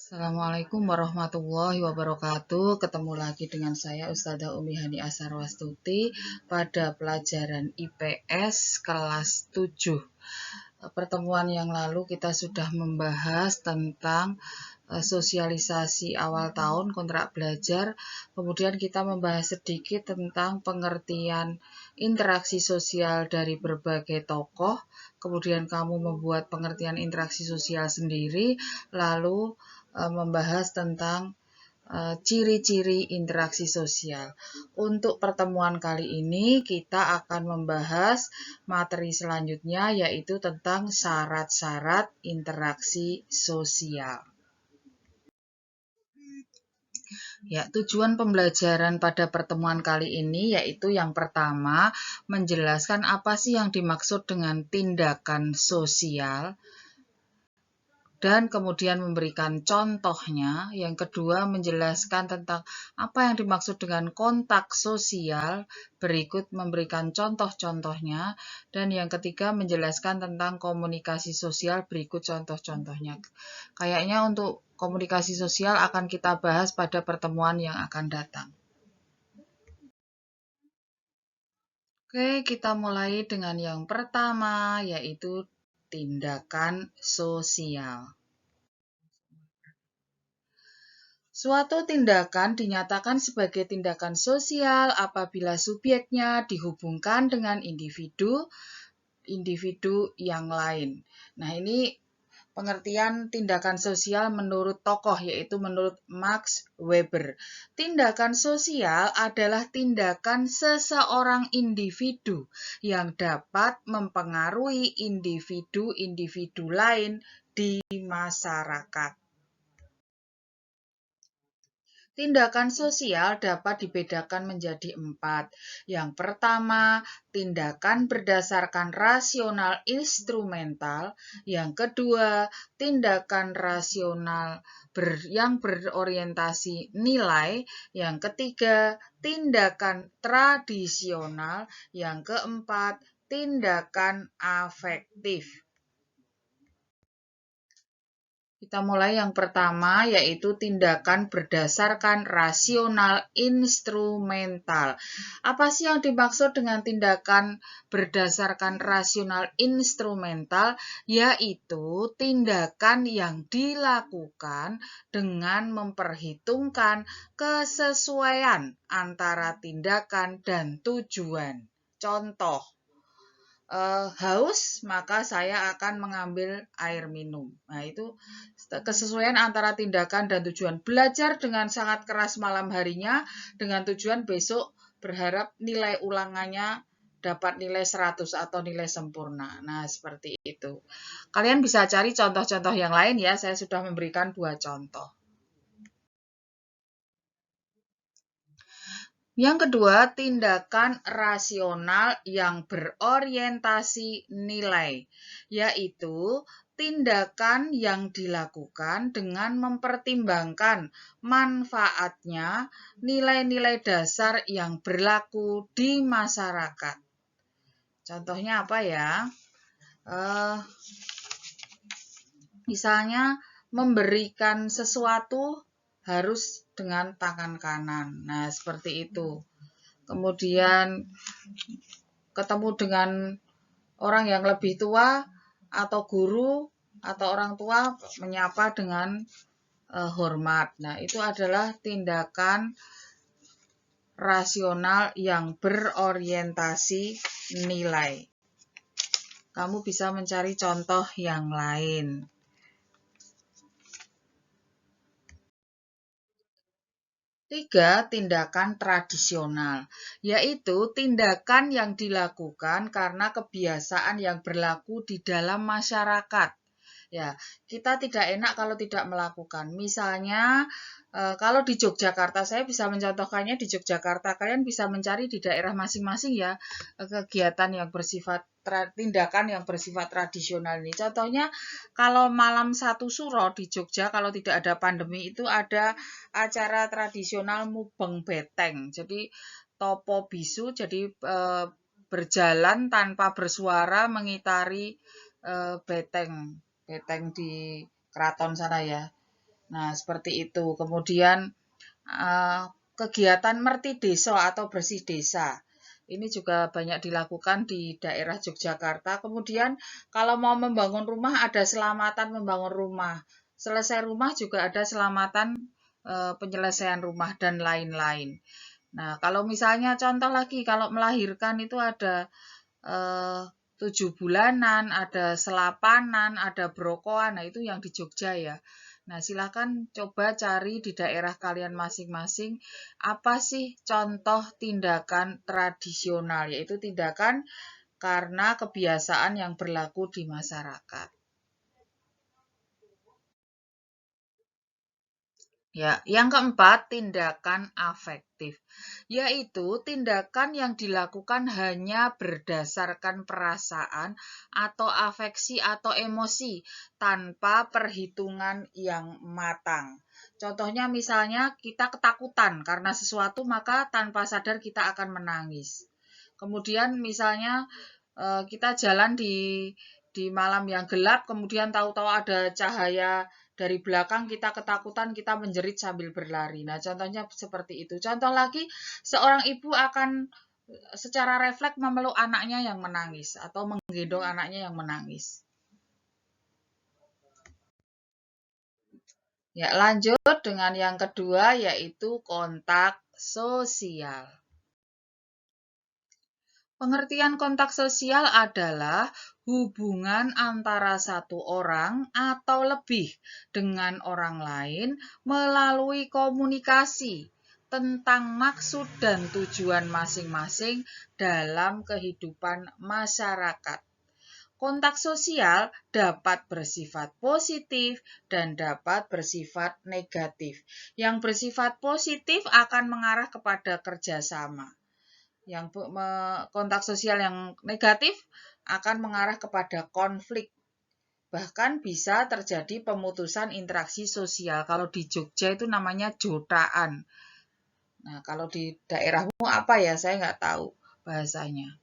Assalamualaikum warahmatullahi wabarakatuh. Ketemu lagi dengan saya Ustazah Umi Hani Asarwastuti pada pelajaran IPS kelas 7. Pertemuan yang lalu kita sudah membahas tentang sosialisasi awal tahun kontrak belajar. Kemudian kita membahas sedikit tentang pengertian interaksi sosial dari berbagai tokoh. Kemudian kamu membuat pengertian interaksi sosial sendiri, lalu membahas tentang ciri-ciri interaksi sosial. Untuk pertemuan kali ini kita akan membahas materi selanjutnya, yaitu tentang syarat-syarat interaksi sosial. Ya, tujuan pembelajaran pada pertemuan kali ini yaitu yang pertama, menjelaskan apa sih yang dimaksud dengan tindakan sosial, dan kemudian memberikan contohnya. Yang kedua, menjelaskan tentang apa yang dimaksud dengan kontak sosial, berikut memberikan contoh-contohnya. Dan yang ketiga, menjelaskan tentang komunikasi sosial, berikut contoh-contohnya. Kayaknya untuk komunikasi sosial akan kita bahas pada pertemuan yang akan datang. Oke, kita mulai dengan yang pertama, yaitu tindakan sosial. Suatu tindakan dinyatakan sebagai tindakan sosial apabila subjeknya dihubungkan dengan individu yang lain. Nah, ini pengertian tindakan sosial menurut tokoh, yaitu menurut Max Weber. Tindakan sosial adalah tindakan seseorang individu yang dapat mempengaruhi individu-individu lain di masyarakat. Tindakan sosial dapat dibedakan menjadi 4. Yang pertama, tindakan berdasarkan rasional instrumental. Yang kedua, tindakan rasional yang berorientasi nilai. Yang ketiga, tindakan tradisional. Yang keempat, tindakan afektif. Kita mulai yang pertama, yaitu tindakan berdasarkan rasional instrumental. Apa sih yang dimaksud dengan tindakan berdasarkan rasional instrumental? Yaitu tindakan yang dilakukan dengan memperhitungkan kesesuaian antara tindakan dan tujuan. Contoh, haus, maka saya akan mengambil air minum. Nah, itu kesesuaian antara tindakan dan tujuan. Belajar dengan sangat keras malam harinya dengan tujuan besok berharap nilai ulangannya dapat nilai 100 atau nilai sempurna. Nah, seperti itu. Kalian bisa cari contoh-contoh yang lain ya, saya sudah memberikan 2 contoh. Yang kedua, tindakan rasional yang berorientasi nilai, yaitu tindakan yang dilakukan dengan mempertimbangkan manfaatnya nilai-nilai dasar yang berlaku di masyarakat. Contohnya apa ya? Misalnya memberikan sesuatu harus dengan tangan kanan. Nah, seperti itu. Kemudian ketemu dengan orang yang lebih tua atau guru atau orang tua, menyapa dengan hormat. Nah, itu adalah tindakan rasional yang berorientasi nilai. Kamu bisa mencari contoh yang lain. Tiga, tindakan tradisional, yaitu tindakan yang dilakukan karena kebiasaan yang berlaku di dalam masyarakat. Ya, kita tidak enak kalau tidak melakukan. Misalnya, kalau di Yogyakarta, saya bisa mencontohkannya di Yogyakarta. Kalian bisa mencari di daerah masing-masing ya, kegiatan yang bersifat tindakan yang bersifat tradisional ini. Contohnya, kalau malam satu suro di Jogja, kalau tidak ada pandemi, itu ada acara tradisional mubeng beteng. Jadi topo bisu, jadi berjalan tanpa bersuara mengitari beteng di keraton sana ya. Nah, seperti itu. Kemudian kegiatan merti desa atau bersih desa. Ini juga banyak dilakukan di daerah Yogyakarta. Kemudian kalau mau membangun rumah ada selamatan membangun rumah. Selesai rumah juga ada selamatan penyelesaian rumah dan lain-lain. Nah, kalau misalnya contoh lagi, kalau melahirkan itu ada 7 bulanan, ada selapanan, ada brokoan. Nah, itu yang di Jogja ya. Nah, silakan coba cari di daerah kalian masing-masing apa sih contoh tindakan tradisional, yaitu tindakan karena kebiasaan yang berlaku di masyarakat. Ya, yang keempat, tindakan afektif, yaitu tindakan yang dilakukan hanya berdasarkan perasaan atau afeksi atau emosi tanpa perhitungan yang matang. Contohnya misalnya kita ketakutan karena sesuatu maka tanpa sadar kita akan menangis. Kemudian misalnya kita jalan di malam yang gelap, kemudian tahu-tahu ada cahaya dari belakang, kita ketakutan, kita menjerit sambil berlari. Nah, contohnya seperti itu. Contoh lagi, seorang ibu akan secara refleks memeluk anaknya yang menangis atau menggendong anaknya yang menangis. Ya, lanjut dengan yang kedua yaitu kontak sosial. Pengertian kontak sosial adalah hubungan antara satu orang atau lebih dengan orang lain melalui komunikasi tentang maksud dan tujuan masing-masing dalam kehidupan masyarakat. Kontak sosial dapat bersifat positif dan dapat bersifat negatif. Yang bersifat positif akan mengarah kepada kerjasama. Yang kontak sosial yang negatif akan mengarah kepada konflik. Bahkan bisa terjadi pemutusan interaksi sosial. Kalau di Jogja itu namanya jotaan. Nah, kalau di daerahmu apa ya? Saya nggak tahu bahasanya.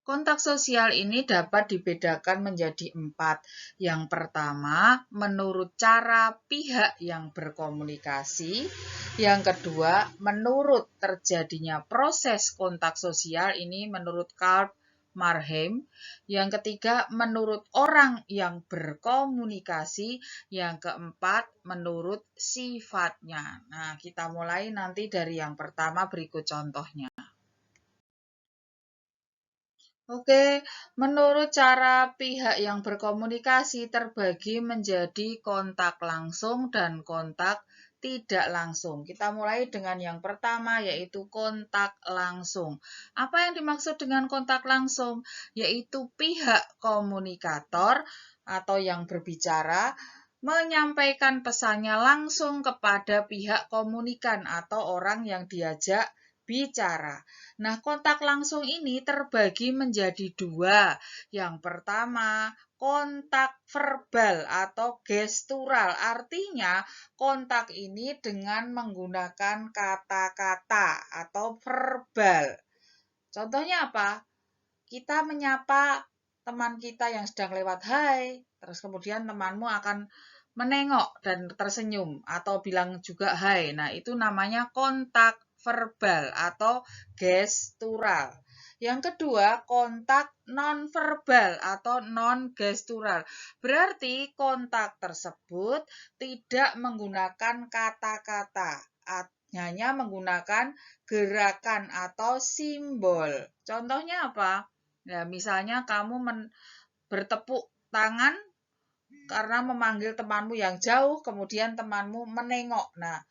Kontak sosial ini dapat dibedakan menjadi 4. Yang pertama, menurut cara pihak yang berkomunikasi. Yang kedua, menurut terjadinya proses kontak sosial ini menurut Karl Marheim. Yang ketiga, menurut orang yang berkomunikasi. Yang keempat, menurut sifatnya. Nah, kita mulai nanti dari yang pertama berikut contohnya. Oke, menurut cara pihak yang berkomunikasi terbagi menjadi kontak langsung dan kontak tidak langsung. Kita mulai dengan yang pertama yaitu kontak langsung. Apa yang dimaksud dengan kontak langsung? Yaitu pihak komunikator atau yang berbicara menyampaikan pesannya langsung kepada pihak komunikan atau orang yang diajak bicara. Nah, kontak langsung ini terbagi menjadi 2. Yang pertama, kontak verbal atau gestural. Artinya, kontak ini dengan menggunakan kata-kata atau verbal. Contohnya apa? Kita menyapa teman kita yang sedang lewat, "Hai." Terus kemudian temanmu akan menengok dan tersenyum atau bilang juga "hai". Nah, itu namanya kontak verbal atau gestural. Yang kedua, kontak nonverbal atau non-gestural. Berarti kontak tersebut tidak menggunakan kata-kata, hanya menggunakan gerakan atau simbol. Contohnya apa? Ya, misalnya kamu bertepuk tangan karena memanggil temanmu yang jauh, kemudian temanmu menengok. Nah,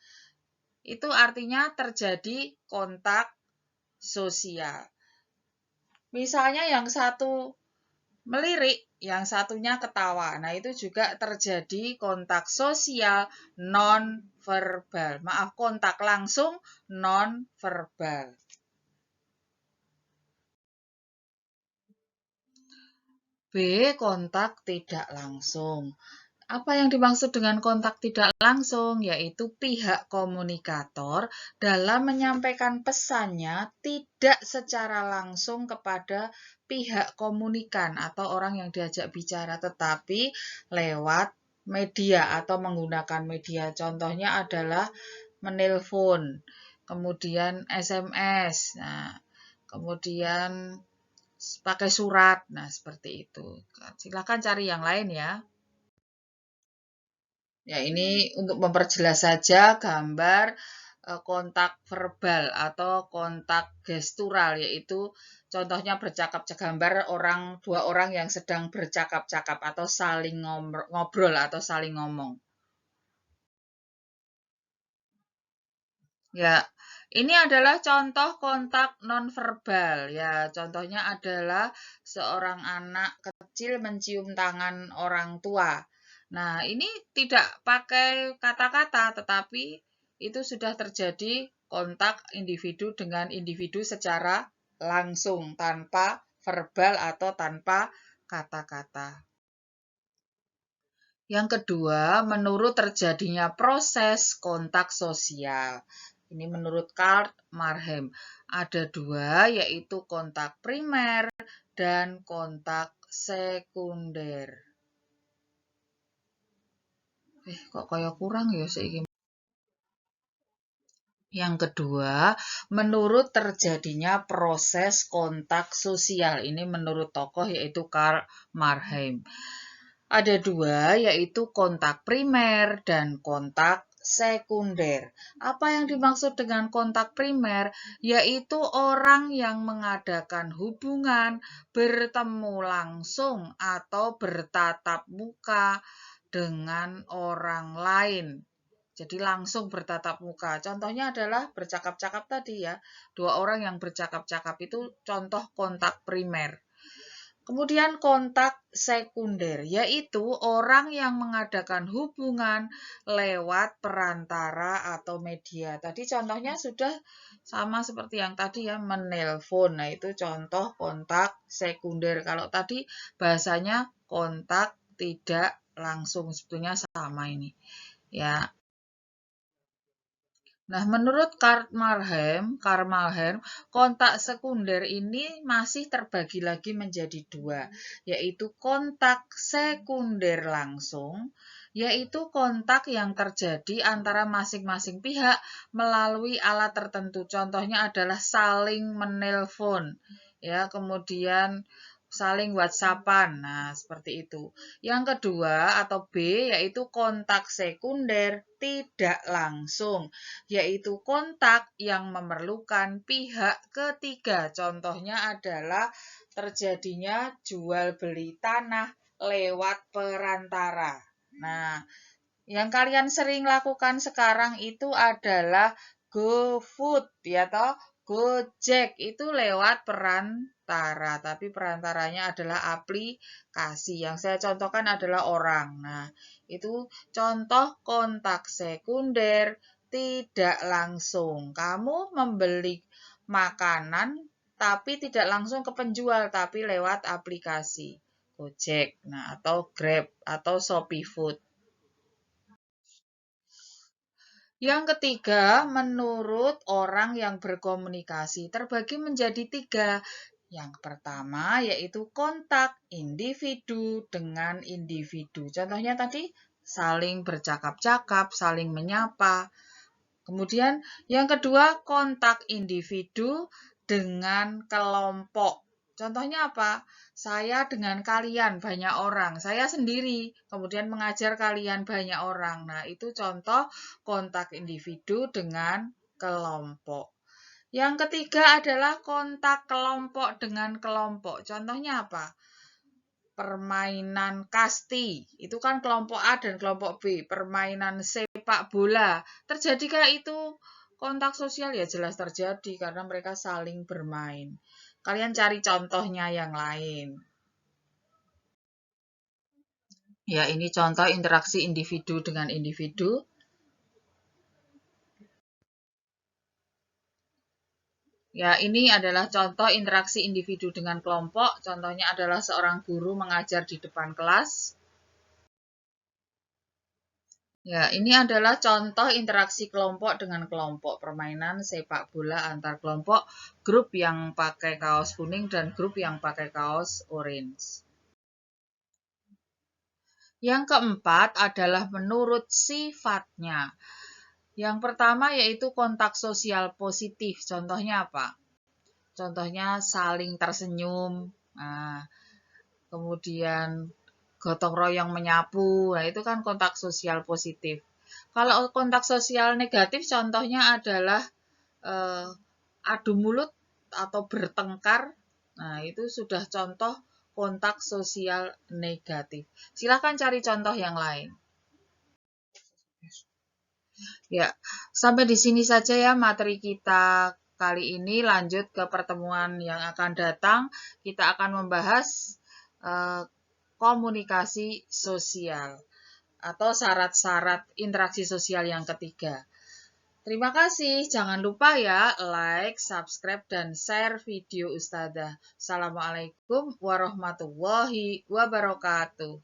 itu artinya terjadi kontak sosial. Misalnya yang satu melirik, yang satunya ketawa. Nah, itu juga terjadi kontak sosial non-verbal. Maaf, kontak langsung non-verbal. B. Kontak tidak langsung. Apa yang dimaksud dengan kontak tidak langsung? Yaitu pihak komunikator dalam menyampaikan pesannya tidak secara langsung kepada pihak komunikan atau orang yang diajak bicara, tetapi lewat media atau menggunakan media. Contohnya adalah menelpon, kemudian SMS, nah, kemudian pakai surat. Nah, seperti itu. Silakan cari yang lain ya. Ya, ini untuk memperjelas saja gambar kontak verbal atau kontak gestural, yaitu contohnya gambar dua orang yang sedang bercakap-cakap atau saling ngobrol atau saling ngomong. Ya, ini adalah contoh kontak nonverbal. Ya, contohnya adalah seorang anak kecil mencium tangan orang tua. Nah, ini tidak pakai kata-kata, tetapi itu sudah terjadi kontak individu dengan individu secara langsung, tanpa verbal atau tanpa kata-kata. Yang kedua, menurut terjadinya proses kontak sosial. Ini menurut Karl Marham. Ada dua, yaitu kontak primer dan kontak sekunder. Kok kayak kurang ya saiki. Yang kedua, menurut terjadinya proses kontak sosial. Ini menurut tokoh yaitu Karl Marham. Ada dua, yaitu kontak primer dan kontak sekunder. Apa yang dimaksud dengan kontak primer? Yaitu orang yang mengadakan hubungan bertemu langsung atau bertatap muka dengan orang lain. Jadi langsung bertatap muka. Contohnya adalah bercakap-cakap tadi ya. Dua orang yang bercakap-cakap itu contoh kontak primer. Kemudian kontak sekunder, yaitu orang yang mengadakan hubungan lewat perantara atau media. Tadi contohnya sudah sama seperti yang tadi ya, menelpon. Nah, itu contoh kontak sekunder. Kalau tadi bahasanya kontak tidak langsung, sebetulnya sama ini. Ya, nah, menurut Karl Marham, kontak sekunder ini masih terbagi lagi menjadi dua, yaitu kontak sekunder langsung, yaitu kontak yang terjadi antara masing-masing pihak melalui alat tertentu. Contohnya adalah saling menelpon, ya, kemudian saling WhatsAppan. Nah, seperti itu. Yang kedua atau B yaitu kontak sekunder tidak langsung, yaitu kontak yang memerlukan pihak ketiga. Contohnya adalah terjadinya jual beli tanah lewat perantara. Nah, yang kalian sering lakukan sekarang itu adalah GoFood ya toh, Gojek itu lewat perantara, tapi perantaranya adalah aplikasi. Yang saya contohkan adalah orang. Nah, itu contoh kontak sekunder tidak langsung. Kamu membeli makanan tapi tidak langsung ke penjual, tapi lewat aplikasi Gojek, nah atau Grab atau Shopee Food. Yang ketiga, menurut orang yang berkomunikasi terbagi menjadi tiga. Yang pertama yaitu kontak individu dengan individu. Contohnya tadi saling bercakap-cakap, saling menyapa. Kemudian yang kedua kontak individu dengan kelompok. Contohnya apa? Saya dengan kalian banyak orang, saya sendiri, kemudian mengajar kalian banyak orang. Nah, itu contoh kontak individu dengan kelompok. Yang ketiga adalah kontak kelompok dengan kelompok. Contohnya apa? Permainan kasti, itu kan kelompok A dan kelompok B. Permainan sepak bola, terjadikah itu kontak sosial? Ya jelas terjadi karena mereka saling bermain. Kalian cari contohnya yang lain. Ya, ini contoh interaksi individu dengan individu. Ya, ini adalah contoh interaksi individu dengan kelompok. Contohnya adalah seorang guru mengajar di depan kelas. Ya, ini adalah contoh interaksi kelompok dengan kelompok. Permainan sepak bola antar kelompok, grup yang pakai kaos kuning dan grup yang pakai kaos orange. Yang keempat adalah menurut sifatnya. Yang pertama yaitu kontak sosial positif. Contohnya apa? Contohnya saling tersenyum, nah, kemudian gotong royong menyapu. Nah, itu kan kontak sosial positif. Kalau kontak sosial negatif contohnya adalah eh, adu mulut atau bertengkar. Nah, itu sudah contoh kontak sosial negatif. Silakan cari contoh yang lain. Ya, sampai di sini saja ya materi kita kali ini. Lanjut ke pertemuan yang akan datang. Kita akan membahas eh, komunikasi sosial atau syarat-syarat interaksi sosial yang ketiga. Terima kasih. Jangan lupa ya like, subscribe, dan share video Ustazah. Assalamualaikum warahmatullahi wabarakatuh.